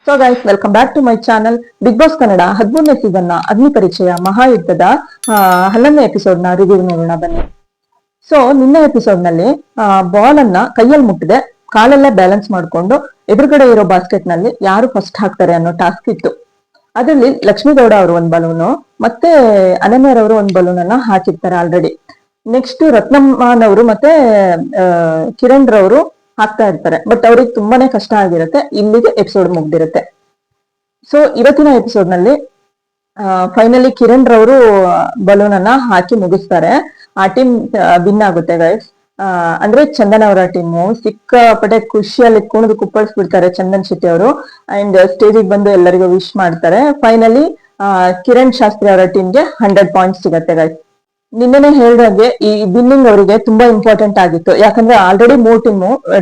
So guys, welcome back to my channel. Big boss Kannada 13ನೇ season ನ ಅಗ್ನಿ ಪರಿಚಯ ಮಹಾಯುದ್ಧದ 11ನೇ ಎಪಿಸೋಡ್ ನ ರಿವ್ಯೂ ನೋಡೋಣ ಬನ್ನಿ. ಸೊ ನಿನ್ನೆ ಎಪಿಸೋಡ್ ನಲ್ಲಿ ಬಾಲ್ ಅನ್ನ ಕೈಯಲ್ಲಿ ಮುಟ್ಟದೆ ಕಾಲಲ್ಲೇ ಬ್ಯಾಲೆನ್ಸ್ ಮಾಡ್ಕೊಂಡು ಎದುರುಗಡೆ ಇರೋ ಬಾಸ್ಕೆಟ್ ನಲ್ಲಿ ಯಾರು ಫಸ್ಟ್ ಹಾಕ್ತಾರೆ ಅನ್ನೋ ಟಾಸ್ಕ್ ಇತ್ತು. ಅದರಲ್ಲಿ ಲಕ್ಷ್ಮೀಗೌಡ ಅವರು ಒಂದ್ ಬಲೂನು ಮತ್ತೆ ಅನನ್ಯರವರು ಒಂದ್ ಬಲೂನ್ ಅನ್ನ ಹಾಕಿರ್ತಾರೆ ಆಲ್ರೆಡಿ. ನೆಕ್ಸ್ಟ್ ರತ್ನಮ್ಮನವರು ಮತ್ತೆ ಕಿರಣ್ ರವರು ಹಾಕ್ತಾ ಇರ್ತಾರೆ. ಬಟ್ ಅವ್ರಿಗೆ ತುಂಬಾನೇ ಕಷ್ಟ ಆಗಿರುತ್ತೆ. ಇಲ್ಲಿಗೆ ಎಪಿಸೋಡ್ ಮುಗ್ದಿರುತ್ತೆ. ಸೊ ಇವತ್ತಿನ ಎಪಿಸೋಡ್ ನಲ್ಲಿ ಫೈನಲಿ ಕಿರಣ್ ರವರು ಬಲೂನ್ ಅನ್ನ ಹಾಕಿ ಮುಗಿಸ್ತಾರೆ. ಆ ಟೀಮ್ ವಿನ್ ಆಗುತ್ತೆ ಗೈಸ್. ಅಂದ್ರೆ ಚಂದನ್ ಅವರ ಟೀಮು ಸಿಕ್ಕಾಪಟ್ಟೆ ಖುಷಿಯಲ್ಲಿ ಕುಣಿದು ಕುಪ್ಪಳಿಸ್ಬಿಡ್ತಾರೆ ಚಂದನ್ ಶೆಟ್ಟಿ ಅವರು. ಅಂಡ್ ಸ್ಟೇಜಿಗೆ ಬಂದು ಎಲ್ಲರಿಗೂ ವಿಶ್ ಮಾಡ್ತಾರೆ. ಫೈನಲಿ ಕಿರಣ್ ಶಾಸ್ತ್ರಿ ಅವರ ಟೀಮ್ಗೆ 100 ಪಾಯಿಂಟ್ಸ್ ಸಿಗತ್ತೆ ಗೈಸ್. ನಿನ್ನೆನೆ ಹೇಳಿದಾಗೆ ಈ ವಿನ್ನಿಂಗ್ ಅವರಿಗೆ ತುಂಬಾ ಇಂಪಾರ್ಟೆಂಟ್ ಆಗಿತ್ತು. ಯಾಕಂದ್ರೆ ಆಲ್ರೆಡಿ 3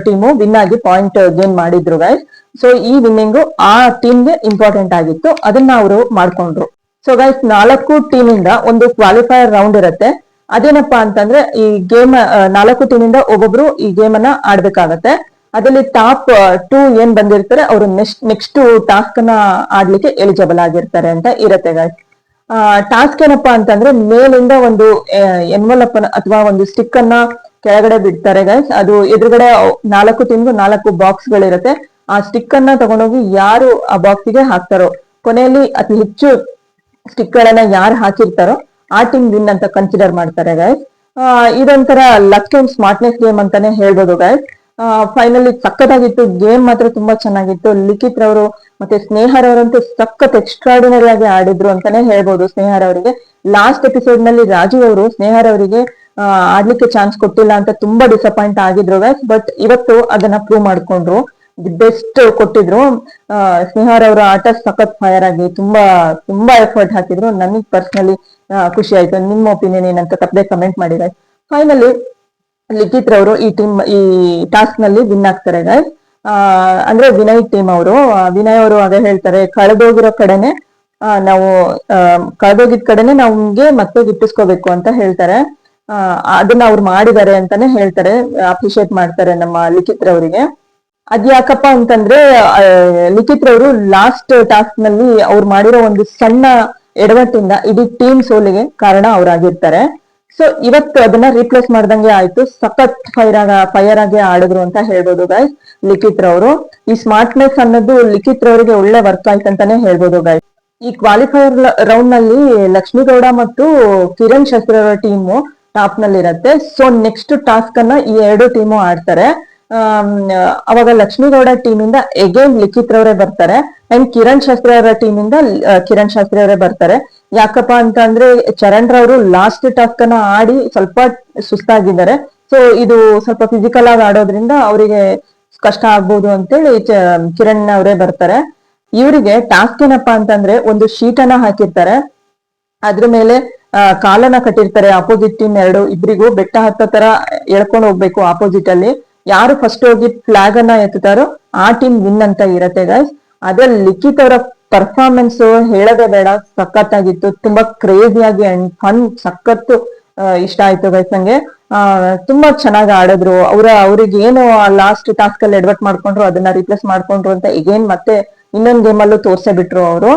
ಟೀಮು ವಿನ್ ಆಗಿ ಪಾಯಿಂಟ್ ಗೇನ್ ಮಾಡಿದ್ರು ಗೈಸ್. ಸೊ ಈ ವಿನ್ನಿಂಗ್ ಆ ಟೀಮ್ಗೆ ಇಂಪಾರ್ಟೆಂಟ್ ಆಗಿತ್ತು. ಅದನ್ನ ಅವರು ಮಾಡ್ಕೊಂಡ್ರು. ಸೊ ಗೈಸ್, 4 ಟೀಮ್ ಇಂದ ಒಂದು ಕ್ವಾಲಿಫೈಯರ್ ರೌಂಡ್ ಇರುತ್ತೆ. ಅದೇನಪ್ಪಾ ಅಂತಂದ್ರೆ ಈ ಗೇಮ್ 4 ಟೀಮ್ ಇಂದ ಒಬ್ಬೊಬ್ರು ಈ ಗೇಮ್ ಅನ್ನ ಆಡ್ಬೇಕಾಗತ್ತೆ. ಅದರಲ್ಲಿ ಟಾಪ್ 2 ಏನ್ ಬಂದಿರ್ತಾರೆ ಅವರು ನೆಕ್ಸ್ಟ್ ಟಾಸ್ಕ್ ಅನ್ನ ಆಡ್ಲಿಕ್ಕೆ ಎಲಿಜಿಬಲ್ ಆಗಿರ್ತಾರೆ ಅಂತ ಇರತ್ತೆ ಗೈಸ್. ಟಾಸ್ಕ್ ಏನಪ್ಪಾ ಅಂತಂದ್ರೆ ಮೇಲಿಂದ ಒಂದು ಎನ್ವಲಪ್ ಅಥವಾ ಒಂದು ಸ್ಟಿಕ್ ಅನ್ನ ಕೆಳಗಡೆ ಬಿಡ್ತಾರೆ ಗೈಸ್. ಅದು ಎದುರುಗಡೆ 4 ಟೀಮ್ಗೂ 4 ಬಾಕ್ಸ್ ಗಳಿರುತ್ತೆ. ಆ ಸ್ಟಿಕ್ ಅನ್ನ ತಗೊಂಡೋಗಿ ಯಾರು ಆ ಬಾಕ್ಸ್ ಗೆ ಹಾಕ್ತಾರೋ, ಕೊನೆಯಲ್ಲಿ ಅತಿ ಹೆಚ್ಚು ಸ್ಟಿಕ್ ಗಳನ್ನ ಯಾರು ಹಾಕಿರ್ತಾರೋ ಆ ಟೀಮ್ ವಿನ್ ಅಂತ ಕನ್ಸಿಡರ್ ಮಾಡ್ತಾರೆ ಗೈಸ್. ಇದೊಂಥರ ಲಕ್ ಅಂಡ್ ಸ್ಮಾರ್ಟ್ನೆಸ್ ಗೇಮ್ ಅಂತಾನೆ ಹೇಳ್ಬೋದು ಗೈಸ್. ಫೈನಲಿ ಸಖತ್ತಾಗಿತ್ತು ಗೇಮ್, ಮಾತ್ರ ತುಂಬಾ ಚೆನ್ನಾಗಿತ್ತು. ಲಿಖಿತ್ ರವರು ಮತ್ತೆ ಸ್ನೇಹರವರಂತೂ ಸಖತ್ ಎಕ್ಸ್ಟ್ರಾರ್ಡಿನರಿ ಆಗಿ ಆಡಿದ್ರು ಅಂತಾನೆ ಹೇಳ್ಬೋದು. ಸ್ನೇಹರವರಿಗೆ ಲಾಸ್ಟ್ ಎಪಿಸೋಡ್ ನಲ್ಲಿ ರಾಜು ಅವರು ಸ್ನೇಹರವರಿಗೆ ಆಡ್ಲಿಕ್ಕೆ ಚಾನ್ಸ್ ಕೊಟ್ಟಿಲ್ಲ ಅಂತ ತುಂಬಾ ಡಿಸಪಾಯಿಂಟ್ ಆಗಿದ್ರು ಗೈಸ್. ಬಟ್ ಇವತ್ತು ಅದನ್ನ ಪ್ರೂವ್ ಮಾಡ್ಕೊಂಡ್ರು, ದಿ ಬೆಸ್ಟ್ ಕೊಟ್ಟಿದ್ರು. ಸ್ನೇಹರವರ ಆಟ ಸಖತ್ ಫೈರ್ ಆಗಿ ತುಂಬಾ ತುಂಬಾ ಎಫರ್ಟ್ ಹಾಕಿದ್ರು. ನನಗೆ ಪರ್ಸನಲಿ ಖುಷಿ ಆಯ್ತು. ನಿಮ್ಮ ಒಪಿನಿಯನ್ ಏನಂತ ತಪ್ಪದೆ ಕಮೆಂಟ್ ಮಾಡಿ ಗೈಸ್. ಫೈನಲಿ ಲಿಖಿತ್ ರವರು ಈ ಟಾಸ್ಕ್ ನಲ್ಲಿ ವಿನ್ ಆಗ್ತಾರೆ ಗೈಸ್. ಅಂದ್ರೆ ವಿನಯ್ ಟೀಮ್ ಅವರು, ವಿನಯ್ ಅವರು ಅದೇ ಹೇಳ್ತಾರೆ, ಕಳೆದೋಗಿರೋ ಕಡೆನೆ ನಾವು ಕಳೆದೋಗಿದ ಕಡೆನೆ ನಮ್ಗೆ ಮತ್ತೆ ಗಿಟ್ಟಿಸ್ಕೋಬೇಕು ಅಂತ ಹೇಳ್ತಾರೆ. ಅದನ್ನ ಅವ್ರು ಮಾಡಿದ್ದಾರೆ ಅಂತಾನೆ ಹೇಳ್ತಾರೆ, ಅಪ್ರಿಶಿಯೇಟ್ ಮಾಡ್ತಾರೆ ನಮ್ಮ ಲಿಖಿತ್ ರವರಿಗೆ. ಅದ್ಯಾಕಪ್ಪ ಅಂತಂದ್ರೆ ಲಿಖಿತ್ ರವರು ಲಾಸ್ಟ್ ಟಾಸ್ಕ್ ನಲ್ಲಿ ಅವ್ರು ಮಾಡಿರೋ ಒಂದು ಸಣ್ಣ ಎಡವಟ್ಟಿಂದ ಇಡೀ ಟೀಮ್ ಸೋಲಿಗೆ ಕಾರಣ ಅವರಾಗಿರ್ತಾರೆ. ಸೊ ಇವತ್ತು ಅದನ್ನ ರೀಪ್ಲೇಸ್ ಮಾಡ್ದಂಗೆ ಆಯ್ತು. ಸಖತ್ ಫೈರ್ ಆಗಿ ಆಡಿದ್ರು ಅಂತ ಹೇಳ್ಬೋದು ಗೈಸ್ ಲಿಖಿತ್ ರವರು. ಈ ಸ್ಮಾರ್ಟ್ನೆಸ್ ಅನ್ನೋದು ಲಿಖಿತ್ ರವರಿಗೆ ಒಳ್ಳೆ ವರ್ಕ್ ಆಯ್ತು ಅಂತಾನೆ ಹೇಳ್ಬೋದು ಗೈಸ್. ಈ ಕ್ವಾಲಿಫೈಯರ್ ರೌಂಡ್ ನಲ್ಲಿ ಲಕ್ಷ್ಮೀಗೌಡ ಮತ್ತು ಕಿರಣ್ ಶಾಸ್ತ್ರಿ ಅವರ ಟೀಮು ಟಾಪ್ ನಲ್ಲಿ ಇರುತ್ತೆ. ಸೊ ನೆಕ್ಸ್ಟ್ ಟಾಸ್ಕ್ ಅನ್ನ ಈ 2 ಟೀಮು ಆಡ್ತಾರೆ. ಅವಾಗ ಲಕ್ಷ್ಮೀಗೌಡ ಟೀಮ್ ಇಂದ ಎಗೇನ್ ಲಿಖಿತ್ ರವರೇ ಬರ್ತಾರೆ. ಅಂಡ್ ಕಿರಣ್ ಶಾಸ್ತ್ರಿ ಅವರ ಟೀಮ್ ಇಂದ ಕಿರಣ್ ಶಾಸ್ತ್ರಿ ಅವರೇ ಬರ್ತಾರೆ. ಯಾಕಪ್ಪ ಅಂತ ಅಂದ್ರೆ ಚರಣ್ ರವರು ಲಾಸ್ಟ್ ಟಾಸ್ಕ್ ಅನ್ನ ಆಡಿ ಸ್ವಲ್ಪ ಸುಸ್ತಾಗಿದ್ದಾರೆ. ಸೊ ಇದು ಸ್ವಲ್ಪ ಫಿಸಿಕಲ್ ಆಗಿ ಆಡೋದ್ರಿಂದ ಅವರಿಗೆ ಕಷ್ಟ ಆಗ್ಬೋದು ಅಂತೇಳಿ ಕಿರಣ್ ಅವರೇ ಬರ್ತಾರೆ. ಇವರಿಗೆ ಟಾಸ್ಕ್ ಏನಪ್ಪಾ ಅಂತಂದ್ರೆ ಒಂದು ಶೀಟ್ ಅನ್ನ ಹಾಕಿರ್ತಾರೆ. ಅದ್ರ ಮೇಲೆ ಕಾಲನ್ನ ಕಟ್ಟಿರ್ತಾರೆ. ಅಪೋಸಿಟ್ ಟೀಮ್ ಇಬ್ರಿಗೂ ಬೆಟ್ಟ ಹತ್ತೋ ತರ ಎಳ್ಕೊಂಡು ಹೋಗ್ಬೇಕು. ಆಪೋಸಿಟ್ ಅಲ್ಲಿ ಯಾರು ಫಸ್ಟ್ ಹೋಗಿ ಫ್ಲಾಗ್ ಅನ್ನ ಎತ್ತುತ್ತಾರೋ ಆ ಟೀಮ್ ವಿನ್ ಅಂತ ಇರತ್ತೆ ಗೈಸ್. ಅದೇ ಲಿಖಿತ್ ಅವರ ಪರ್ಫಾರ್ಮೆನ್ಸ್ ಹೇಳೋದೇ ಬೇಡ, ಸಖತ್ತಾಗಿತ್ತು. ತುಂಬಾ ಕ್ರೇಜಿಯಾಗಿ ಅಂಡ್ ಫನ್ ಸಖತ್ ಇಷ್ಟ ಆಯ್ತು ಗೈಸ್ ನಂಗೆ. ತುಂಬಾ ಚೆನ್ನಾಗಿ ಆಡಿದ್ರು. ಅವ್ರಿಗೆ ಏನು ಲಾಸ್ಟ್ ಟಾಸ್ಕ್ ಅಲ್ಲಿ ಎಡವಟ್ ಮಾಡ್ಕೊಂಡ್ರು ಅದನ್ನ ರಿಪ್ಲೇಸ್ ಮಾಡ್ಕೊಂಡ್ರು ಅಂತ ಎಗೇನ್ ಮತ್ತೆ ಇನ್ನೊಂದ್ ಗೇಮ್ ಅಲ್ಲೂ ತೋರ್ಸೇ ಬಿಟ್ರು ಅವರು.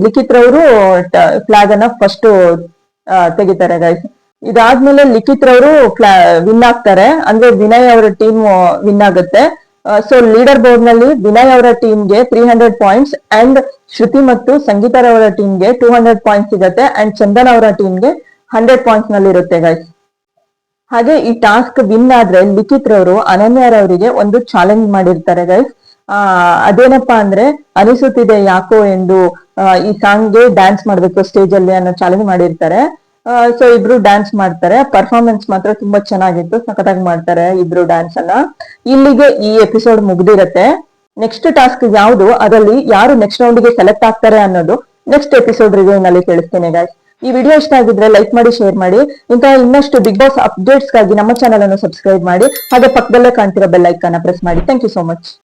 ಲಿಖಿತ್ ರವರು ಫ್ಲಾಗ್ ಅನ್ನ ಫಸ್ಟ್ ತೆಗಿತಾರೆ ಗೈಸ್. ಇದಾದ್ಮೇಲೆ ಲಿಖಿತ್ ರವರು ವಿನ್ ಆಗ್ತಾರೆ. ಅಂದ್ರೆ ವಿನಯ್ ಅವರ ಟೀಮ್ ವಿನ್ ಆಗುತ್ತೆ. ಸೊ ಲೀಡರ್ ಬೋರ್ಡ್ ನಲ್ಲಿ ವಿನಯ್ ಅವರ ಟೀಮ್ಗೆ 300 ಪಾಯಿಂಟ್ಸ್ ಅಂಡ್ ಶ್ರುತಿ ಮತ್ತು ಸಂಗೀತರವರ ಟೀಮ್ಗೆ 200 ಪಾಯಿಂಟ್ಸ್ ಸಿಗತ್ತೆ. ಅಂಡ್ ಚಂದನ್ ಅವರ ಟೀಮ್ಗೆ 100 ಪಾಯಿಂಟ್ಸ್ ನಲ್ಲಿ ಇರುತ್ತೆ ಗೈಸ್. ಹಾಗೆ ಈ ಟಾಸ್ಕ್ ವಿನ್ ಆದ್ರೆ ಲಿಖಿತ್ ರವರು ಅನನ್ಯರವರಿಗೆ ಒಂದು ಚಾಲೆಂಜ್ ಮಾಡಿರ್ತಾರೆ ಗೈಸ್. ಅದೇನಪ್ಪಾ ಅಂದ್ರೆ ಅನಿಸುತ್ತಿದೆ ಯಾಕೋ ಎಂದು ಈ ಸಾಂಗ್ಗೆ ಡ್ಯಾನ್ಸ್ ಮಾಡ್ಬೇಕು ಸ್ಟೇಜ್ ಅಲ್ಲಿ ಅನ್ನೋ ಚಾಲೆಂಜ್ ಮಾಡಿರ್ತಾರೆ. ಸೊ ಇಬ್ರು ಡ್ಯಾನ್ಸ್ ಮಾಡ್ತಾರೆ. ಪರ್ಫಾರ್ಮೆನ್ಸ್ ಮಾತ್ರ ತುಂಬಾ ಚೆನ್ನಾಗಿತ್ತು, ಸಖತ್ತಾಗಿ ಮಾಡ್ತಾರೆ ಇಬ್ರು ಡ್ಯಾನ್ಸ್ ಅನ್ನ. ಇಲ್ಲಿಗೆ ಈ ಎಪಿಸೋಡ್ ಮುಗ್ದಿರತ್ತೆ. ನೆಕ್ಸ್ಟ್ ಟಾಸ್ಕ್ ಯಾವುದು, ಅದರಲ್ಲಿ ಯಾರು ನೆಕ್ಸ್ಟ್ ರೌಂಡ್ ಗೆ ಸೆಲೆಕ್ಟ್ ಆಗ್ತಾರೆ ಅನ್ನೋದು ನೆಕ್ಸ್ಟ್ ಎಪಿಸೋಡ್ ರಿವ್ಯೂ ನಲ್ಲಿ ತಿಳಿಸ್ತೇನೆ ಗೈಸ್. ಈ ವಿಡಿಯೋ ಇಷ್ಟ ಆಗಿದ್ರೆ ಲೈಕ್ ಮಾಡಿ, ಶೇರ್ ಮಾಡಿ. ಇಂತಹ ಇನ್ನಷ್ಟು ಬಿಗ್ ಬಾಸ್ ಅಪ್ಡೇಟ್ಸ್ ಗಾಗಿ ನಮ್ಮ ಚಾನಲ್ ಅನ್ನು ಸಬ್ಸ್ಕ್ರೈಬ್ ಮಾಡಿ. ಹಾಗೆ ಪಕ್ಕದಲ್ಲೇ ಕಾಣ್ತಿರೋ ಬೆಲ್ ಐಕಾನ್ ಪ್ರೆಸ್ ಮಾಡಿ. Thank you so much.